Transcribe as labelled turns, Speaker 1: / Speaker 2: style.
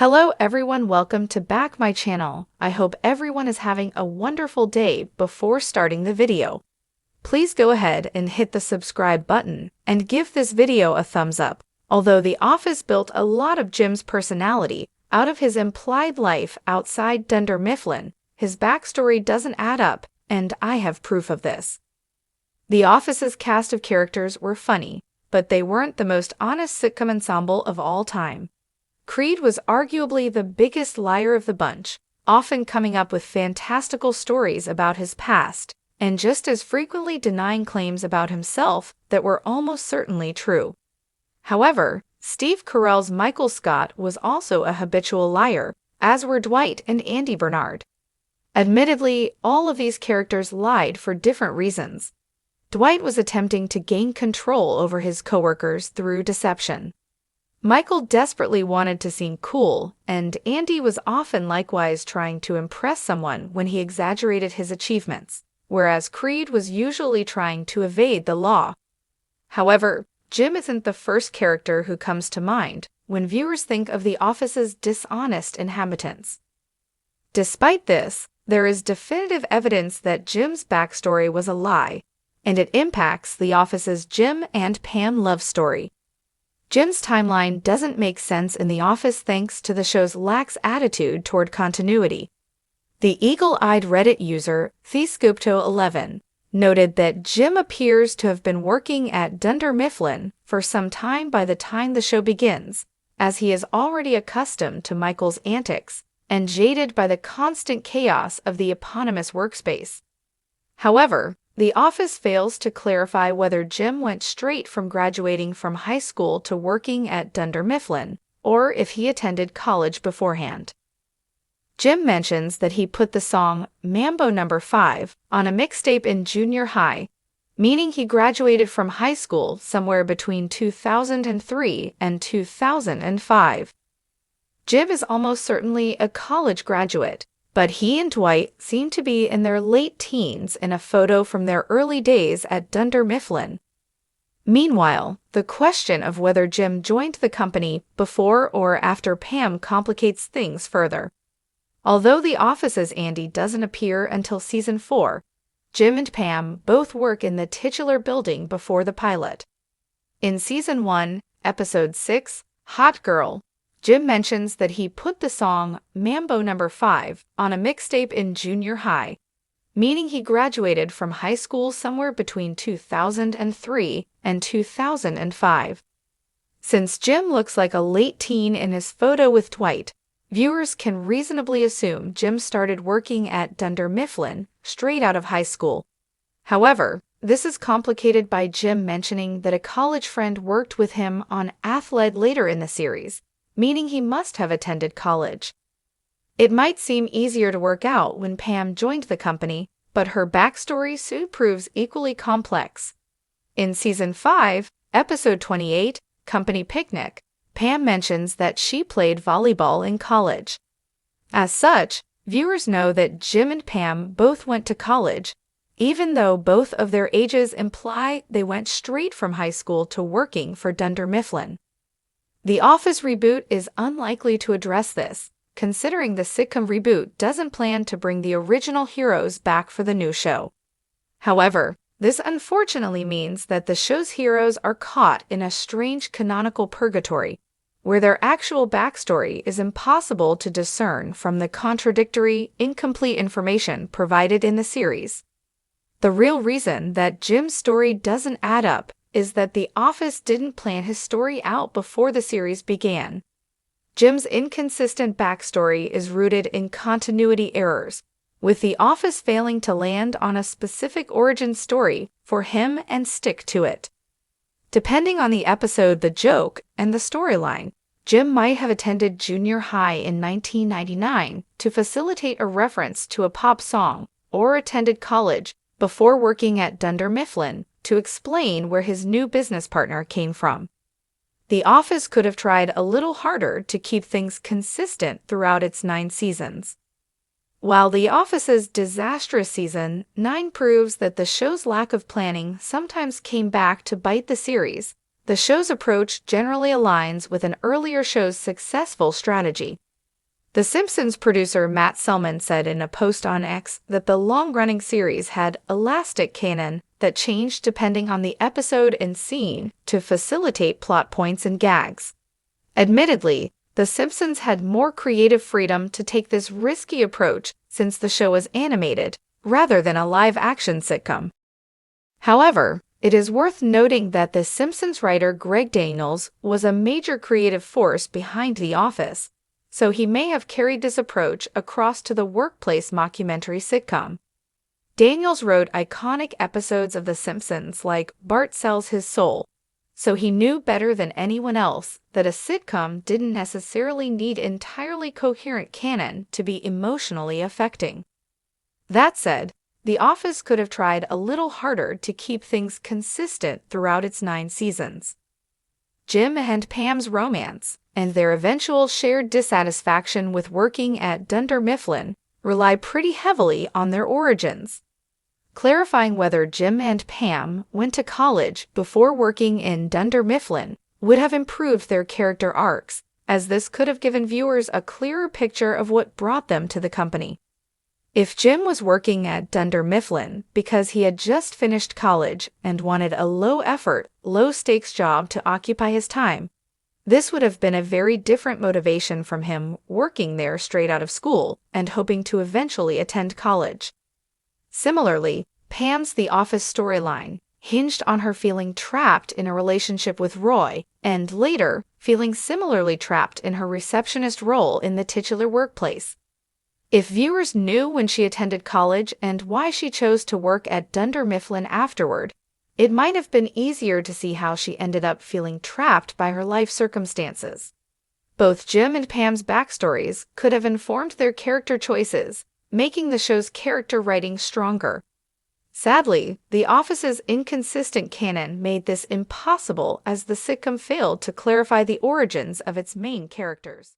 Speaker 1: Hello everyone, welcome to back my channel. I hope everyone is having a wonderful day. Before starting the video, please go ahead and hit the subscribe button and give this video a thumbs up. Although The Office built a lot of Jim's personality out of his implied life outside Dunder Mifflin, his backstory doesn't add up, and I have proof of this. The Office's cast of characters were funny, but they weren't the most honest sitcom ensemble of all time. Creed was arguably the biggest liar of the bunch, often coming up with fantastical stories about his past, and just as frequently denying claims about himself that were almost certainly true. However, Steve Carell's Michael Scott was also a habitual liar, as were Dwight and Andy Bernard. Admittedly, all of these characters lied for different reasons. Dwight was attempting to gain control over his coworkers through deception. Michael desperately wanted to seem cool, and Andy was often likewise trying to impress someone when he exaggerated his achievements, whereas Creed was usually trying to evade the law. However, Jim isn't the first character who comes to mind when viewers think of The Office's dishonest inhabitants. Despite this, there is definitive evidence that Jim's backstory was a lie, and it impacts The Office's Jim and Pam love story. Jim's timeline doesn't make sense in The Office thanks to the show's lax attitude toward continuity. The eagle-eyed Reddit user TheScoopto11 noted that Jim appears to have been working at Dunder Mifflin for some time by the time the show begins, as he is already accustomed to Michael's antics and jaded by the constant chaos of the eponymous workspace. However, The Office fails to clarify whether Jim went straight from graduating from high school to working at Dunder Mifflin, or if he attended college beforehand. Jim mentions that he put the song Mambo No. 5 on a mixtape in junior high, meaning he graduated from high school somewhere between 2003 and 2005. Jim is almost certainly a college graduate, but he and Dwight seem to be in their late teens in a photo from their early days at Dunder Mifflin. Meanwhile, the question of whether Jim joined the company before or after Pam complicates things further. Although The Office's Andy doesn't appear until season 4, Jim and Pam both work in the titular building before the pilot. In season 1, episode 6, Hot Girl, Jim mentions that he put the song Mambo No. 5 on a mixtape in junior high, meaning he graduated from high school somewhere between 2003 and 2005. Since Jim looks like a late teen in his photo with Dwight, viewers can reasonably assume Jim started working at Dunder Mifflin straight out of high school. However, this is complicated by Jim mentioning that a college friend worked with him on Athled later in the series, meaning he must have attended college. It might seem easier to work out when Pam joined the company, but her backstory soon proves equally complex. In season 5, episode 28, Company Picnic, Pam mentions that she played volleyball in college. As such, viewers know that Jim and Pam both went to college, even though both of their ages imply they went straight from high school to working for Dunder Mifflin. The Office reboot is unlikely to address this, considering the sitcom reboot doesn't plan to bring the original heroes back for the new show. However, this unfortunately means that the show's heroes are caught in a strange canonical purgatory, where their actual backstory is impossible to discern from the contradictory, incomplete information provided in the series. The real reason that Jim's story doesn't add up is that The Office didn't plan his story out before the series began. Jim's inconsistent backstory is rooted in continuity errors, with The Office failing to land on a specific origin story for him and stick to it. Depending on the episode, the joke, and the storyline, Jim might have attended junior high in 1999 to facilitate a reference to a pop song, or attended college before working at Dunder Mifflin to explain where his new business partner came from. The Office could have tried a little harder to keep things consistent throughout its 9 seasons. While The Office's disastrous season 9 proves that the show's lack of planning sometimes came back to bite the series, The show's approach generally aligns with an earlier show's successful strategy, The Simpsons producer Matt Selman said in a post on X that the long-running series had elastic canon that changed depending on the episode and scene to facilitate plot points and gags. Admittedly, The Simpsons had more creative freedom to take this risky approach since the show was animated, rather than a live-action sitcom. However, it is worth noting that The Simpsons writer Greg Daniels was a major creative force behind The Office, so he may have carried this approach across to the workplace mockumentary sitcom. Daniels wrote iconic episodes of The Simpsons like Bart Sells His Soul, so he knew better than anyone else that a sitcom didn't necessarily need entirely coherent canon to be emotionally affecting. That said, The Office could have tried a little harder to keep things consistent throughout its 9 seasons. Jim and Pam's romance and their eventual shared dissatisfaction with working at Dunder Mifflin rely pretty heavily on their origins. Clarifying whether Jim and Pam went to college before working in Dunder Mifflin would have improved their character arcs, as this could have given viewers a clearer picture of what brought them to the company. If Jim was working at Dunder Mifflin because he had just finished college and wanted a low-effort, low-stakes job to occupy his time, this would have been a very different motivation from him working there straight out of school and hoping to eventually attend college. Similarly, Pam's The Office storyline hinged on her feeling trapped in a relationship with Roy and later feeling similarly trapped in her receptionist role in the titular workplace. If viewers knew when she attended college and why she chose to work at Dunder Mifflin afterward, it might have been easier to see how she ended up feeling trapped by her life circumstances. Both Jim and Pam's backstories could have informed their character choices, making the show's character writing stronger. Sadly, The Office's inconsistent canon made this impossible as the sitcom failed to clarify the origins of its main characters.